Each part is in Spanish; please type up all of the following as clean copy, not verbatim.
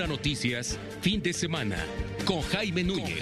Noticias, fin de semana, con Jaime Núñez.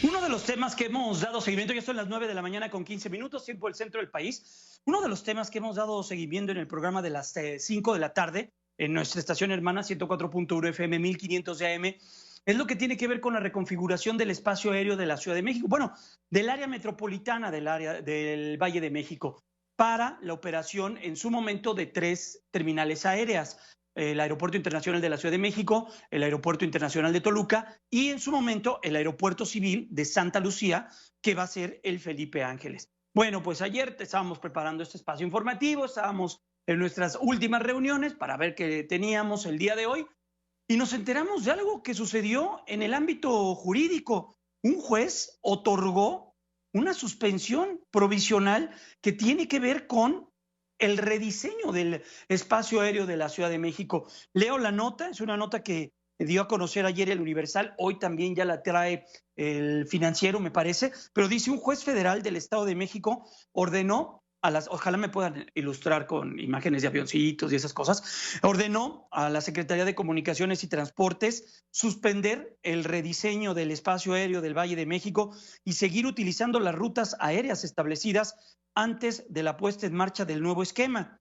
Uno de los temas que hemos dado seguimiento, ya son las 9 de la mañana con 15 minutos, tiempo del centro del país. Uno de los temas que hemos dado seguimiento en el programa de las 5 de la tarde, en nuestra estación hermana 104.1 FM 1500 de AM, es lo que tiene que ver con la reconfiguración del espacio aéreo de la Ciudad de México, bueno, del área metropolitana del área del Valle de México, para la operación en su momento de 3 terminales aéreas: el Aeropuerto Internacional de la Ciudad de México, el Aeropuerto Internacional de Toluca y en su momento el Aeropuerto Civil de Santa Lucía, que va a ser el Felipe Ángeles. Bueno, pues ayer estábamos preparando este espacio informativo, estábamos en nuestras últimas reuniones para ver qué teníamos el día de hoy y nos enteramos de algo que sucedió en el ámbito jurídico. Un juez otorgó una suspensión provisional que tiene que ver con el rediseño del espacio aéreo de la Ciudad de México. Leo la nota, es una nota que dio a conocer ayer el Universal, hoy también ya la trae el Financiero, me parece, pero dice: un juez federal del Estado de México ordenó ojalá me puedan ilustrar con imágenes de avioncitos y esas cosas, ordenó a la Secretaría de Comunicaciones y Transportes suspender el rediseño del espacio aéreo del Valle de México y seguir utilizando las rutas aéreas establecidas antes de la puesta en marcha del nuevo esquema.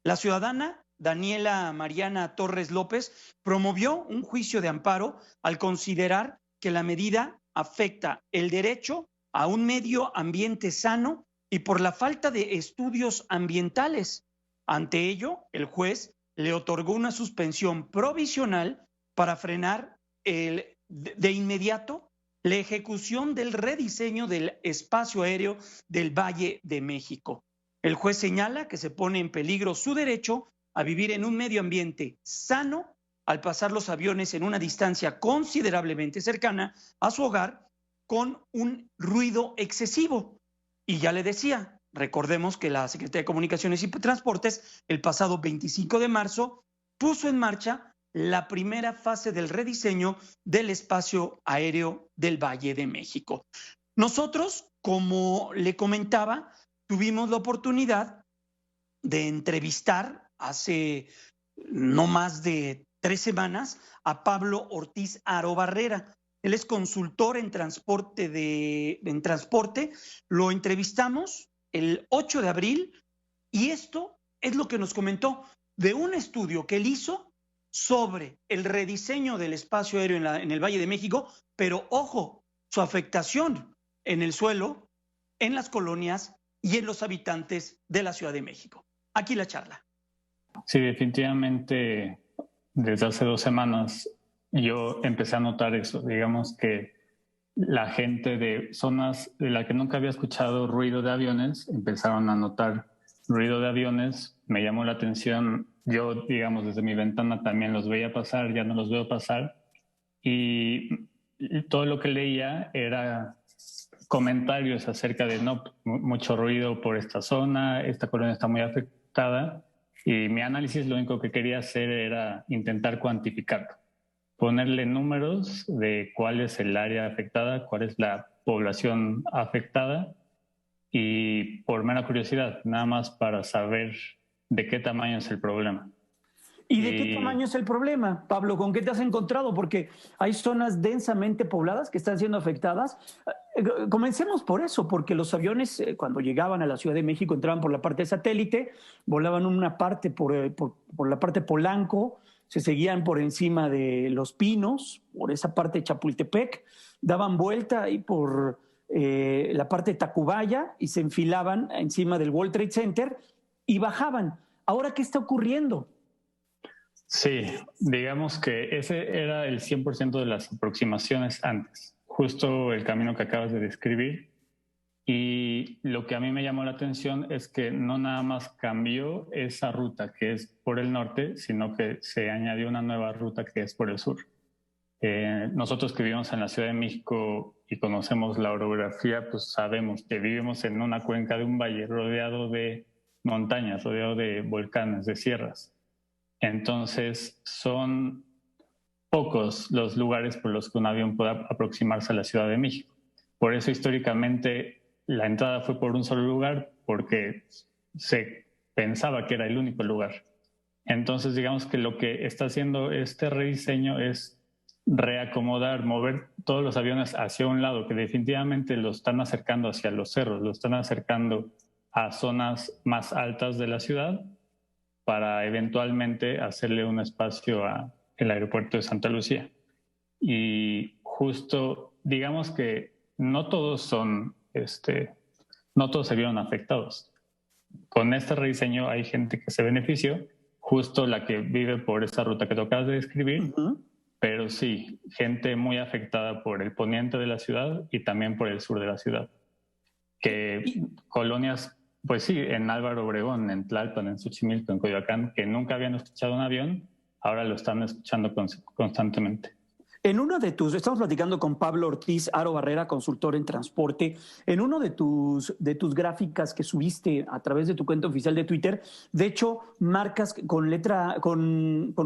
La ciudadana Daniela Mariana Torres López promovió un juicio de amparo al considerar que la medida afecta el derecho a un medio ambiente sano y por la falta de estudios ambientales. Ante ello, el juez le otorgó una suspensión provisional para frenar de inmediato la ejecución del rediseño del espacio aéreo del Valle de México. El juez señala que se pone en peligro su derecho a vivir en un medio ambiente sano al pasar los aviones en una distancia considerablemente cercana a su hogar con un ruido excesivo. Y ya le decía, recordemos que la Secretaría de Comunicaciones y Transportes el pasado 25 de marzo puso en marcha la primera fase del rediseño del espacio aéreo del Valle de México. Nosotros, como le comentaba, tuvimos la oportunidad de entrevistar hace no más de 3 semanas a Pablo Ortiz Aro Barrera. Él es consultor en transporte. Lo entrevistamos el 8 de abril y esto es lo que nos comentó de un estudio que él hizo sobre el rediseño del espacio aéreo en el Valle de México, pero ojo, su afectación en el suelo, en las colonias y en los habitantes de la Ciudad de México. Aquí la charla. Sí, definitivamente desde hace 2 semanas yo empecé a notar eso. Digamos que la gente de zonas de la que nunca había escuchado ruido de aviones empezaron a notar ruido de aviones. Me llamó la atención. Yo, digamos, desde mi ventana también los veía pasar, ya no los veo pasar. Y todo lo que leía era comentarios acerca de mucho ruido por esta zona, esta colonia está muy afectada. Y mi análisis lo único que quería hacer era intentar cuantificarlo, ponerle números de cuál es el área afectada, cuál es la población afectada y por mera curiosidad, nada más para saber de qué tamaño es el problema. ¿Y de qué tamaño es el problema, Pablo? ¿Con qué te has encontrado? Porque hay zonas densamente pobladas que están siendo afectadas. Comencemos por eso, porque los aviones cuando llegaban a la Ciudad de México entraban por la parte de satélite, volaban una parte por la parte Polanco, se seguían por encima de Los Pinos, por esa parte de Chapultepec, daban vuelta ahí por la parte de Tacubaya y se enfilaban encima del World Trade Center y bajaban. ¿Ahora qué está ocurriendo? Sí, digamos que ese era el 100% de las aproximaciones antes, justo el camino que acabas de describir. Y lo que a mí me llamó la atención es que no nada más cambió esa ruta que es por el norte, sino que se añadió una nueva ruta que es por el sur. Nosotros que vivimos en la Ciudad de México y conocemos la orografía, pues sabemos que vivimos en una cuenca de un valle rodeado de montañas, rodeado de volcanes, de sierras. Entonces, son pocos los lugares por los que un avión pueda aproximarse a la Ciudad de México. Por eso, históricamente, la entrada fue por un solo lugar, porque se pensaba que era el único lugar. Entonces, digamos que lo que está haciendo este rediseño es reacomodar, mover todos los aviones hacia un lado, que definitivamente lo están acercando hacia los cerros, lo están acercando a zonas más altas de la ciudad para eventualmente hacerle un espacio al aeropuerto de Santa Lucía. Y justo, digamos que no todos se vieron afectados. Con este rediseño hay gente que se benefició, justo la que vive por esa ruta que tú acabas de describir, pero sí, gente muy afectada por el poniente de la ciudad y también por el sur de la ciudad. Que colonias, pues sí, en Álvaro Obregón, en Tlalpan, en Xochimilco, en Coyoacán, que nunca habían escuchado un avión, ahora lo están escuchando constantemente. Estamos platicando con Pablo Ortiz Aro Barrera, consultor en transporte. En uno de tus gráficas que subiste a través de tu cuenta oficial de Twitter, de hecho, marcas con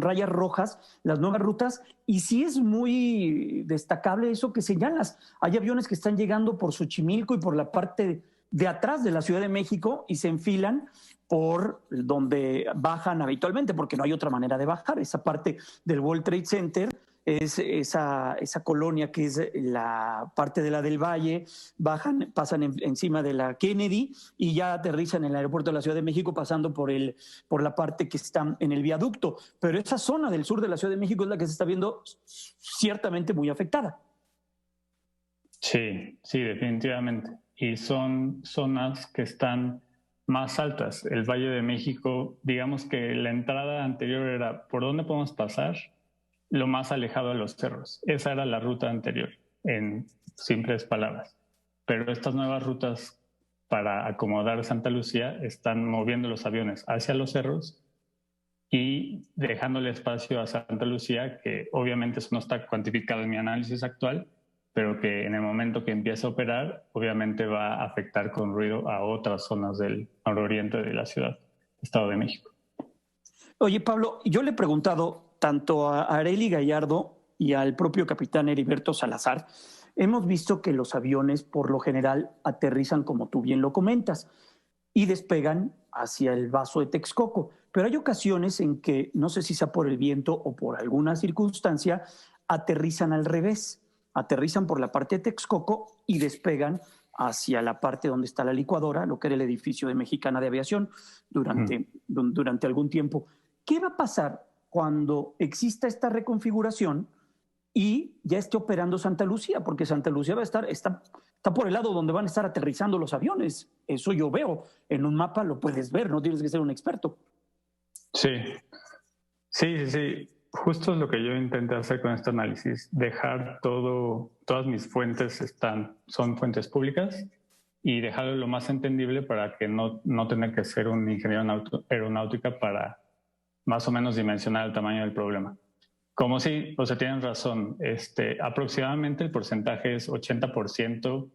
rayas rojas las nuevas rutas, y sí es muy destacable eso que señalas. Hay aviones que están llegando por Xochimilco y por la parte de atrás de la Ciudad de México y se enfilan por donde bajan habitualmente, porque no hay otra manera de bajar. Esa parte del World Trade Center es esa colonia que es la parte de la del Valle, pasan encima de la Kennedy y ya aterrizan en el aeropuerto de la Ciudad de México pasando por la parte que está en el viaducto. Pero esa zona del sur de la Ciudad de México es la que se está viendo ciertamente muy afectada. Sí, definitivamente. Y son zonas que están más altas. El Valle de México, digamos que la entrada anterior era ¿por dónde podemos pasar? Lo más alejado de los cerros. Esa era la ruta anterior, en simples palabras. Pero estas nuevas rutas para acomodar Santa Lucía están moviendo los aviones hacia los cerros y dejándole espacio a Santa Lucía, que obviamente eso no está cuantificado en mi análisis actual, pero que en el momento que empiece a operar, obviamente va a afectar con ruido a otras zonas del nororiente de la ciudad, Estado de México. Oye, Pablo, yo le he preguntado tanto a Arely Gallardo y al propio capitán Heriberto Salazar. Hemos visto que los aviones por lo general aterrizan, como tú bien lo comentas, y despegan hacia el Vaso de Texcoco. Pero hay ocasiones en que, no sé si sea por el viento o por alguna circunstancia, aterrizan al revés. Aterrizan por la parte de Texcoco y despegan hacia la parte donde está la licuadora, lo que era el edificio de Mexicana de Aviación durante algún tiempo. ¿Qué va a pasar cuando exista esta reconfiguración y ya esté operando Santa Lucía? Porque Santa Lucía está por el lado donde van a estar aterrizando los aviones. Eso yo veo. En un mapa lo puedes ver, no tienes que ser un experto. Sí. Justo es lo que yo intenté hacer con este análisis, dejar todas mis fuentes son fuentes públicas y dejarlo lo más entendible para que no tener que ser un ingeniero en aeronáutica para más o menos dimensionar el tamaño del problema. Como sí, o sea, tienen razón, aproximadamente el porcentaje es 80%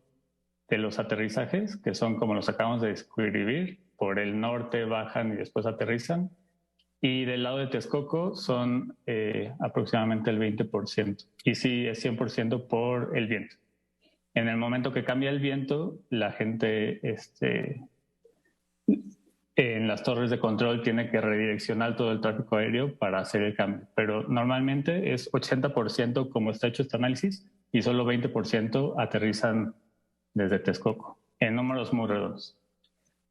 de los aterrizajes, que son como los acabamos de describir, por el norte bajan y después aterrizan, y del lado de Texcoco son aproximadamente el 20%, y sí es 100% por el viento. En el momento que cambia el viento, la gente en las torres de control tiene que redireccionar todo el tráfico aéreo para hacer el cambio. Pero normalmente es 80% como está hecho este análisis y solo 20% aterrizan desde Texcoco, en números muy redondos.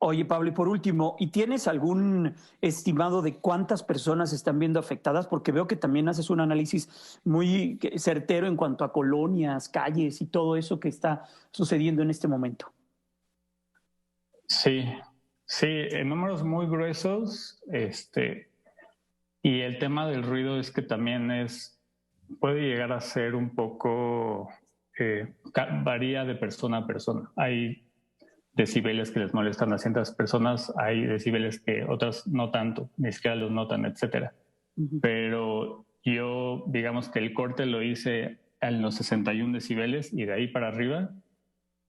Oye, Pablo, y por último, ¿y tienes algún estimado de cuántas personas están viendo afectadas? Porque veo que también haces un análisis muy certero en cuanto a colonias, calles y todo eso que está sucediendo en este momento. Sí, en números muy gruesos, y el tema del ruido es que también puede llegar a ser un poco, varía de persona a persona. Hay decibeles que les molestan a ciertas personas, hay decibeles que otras no tanto, ni siquiera los notan, etcétera. Pero yo, digamos que el corte lo hice en los 61 decibeles y de ahí para arriba.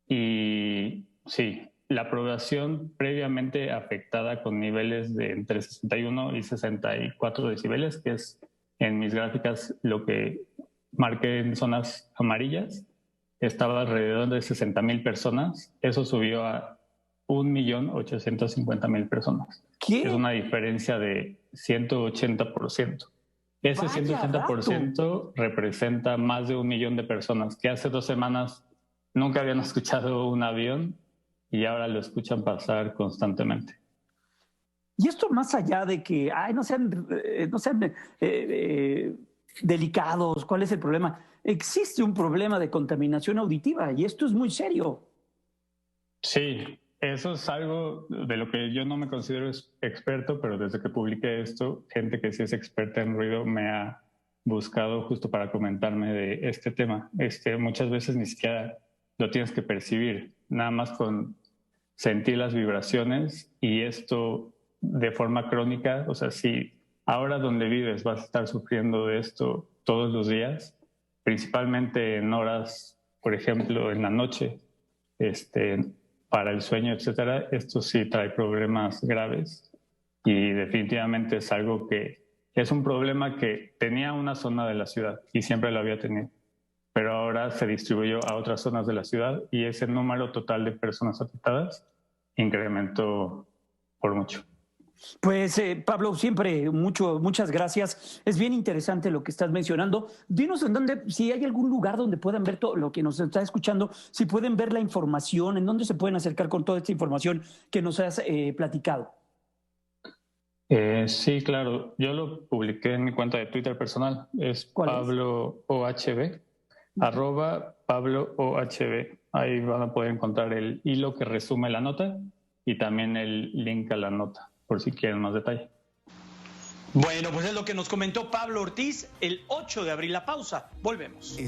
Y sí, la población previamente afectada con niveles de entre 61 y 64 decibeles, que es en mis gráficas lo que marqué en zonas amarillas, estaba alrededor de 60,000 personas. Eso subió a 1.850.000 personas. ¿Qué? Es una diferencia de 180%. Ese Vaya 180% representa más de 1 millón de personas que hace 2 semanas nunca habían escuchado un avión y ahora lo escuchan pasar constantemente. Y esto más allá de que no sean delicados, ¿cuál es el problema? Existe un problema de contaminación auditiva y esto es muy serio. Sí, eso es algo de lo que yo no me considero experto, pero desde que publiqué esto, gente que sí es experta en ruido me ha buscado justo para comentarme de este tema. Muchas veces ni siquiera lo tienes que percibir, nada más con sentir las vibraciones, y esto de forma crónica, o sea, si ahora donde vives vas a estar sufriendo de esto todos los días, principalmente en horas, por ejemplo, en la noche, para el sueño, etcétera, esto sí trae problemas graves, y definitivamente es algo que es un problema que tenía una zona de la ciudad y siempre lo había tenido, pero ahora se distribuyó a otras zonas de la ciudad y ese número total de personas afectadas incrementó por mucho. Pues Pablo, siempre muchas gracias. Es bien interesante lo que estás mencionando. Dinos en dónde, si hay algún lugar donde puedan ver todo lo que nos está escuchando, si pueden ver la información, en dónde se pueden acercar con toda esta información que nos has platicado. Sí, claro. Yo lo publiqué en mi cuenta de Twitter personal. Es Pablo OHB, @Pablo OHB. Ahí van a poder encontrar el hilo que resume la nota y también el link a la nota, por si quieren más detalle. Bueno, pues es lo que nos comentó Pablo Ortiz el 8 de abril. La pausa. Volvemos.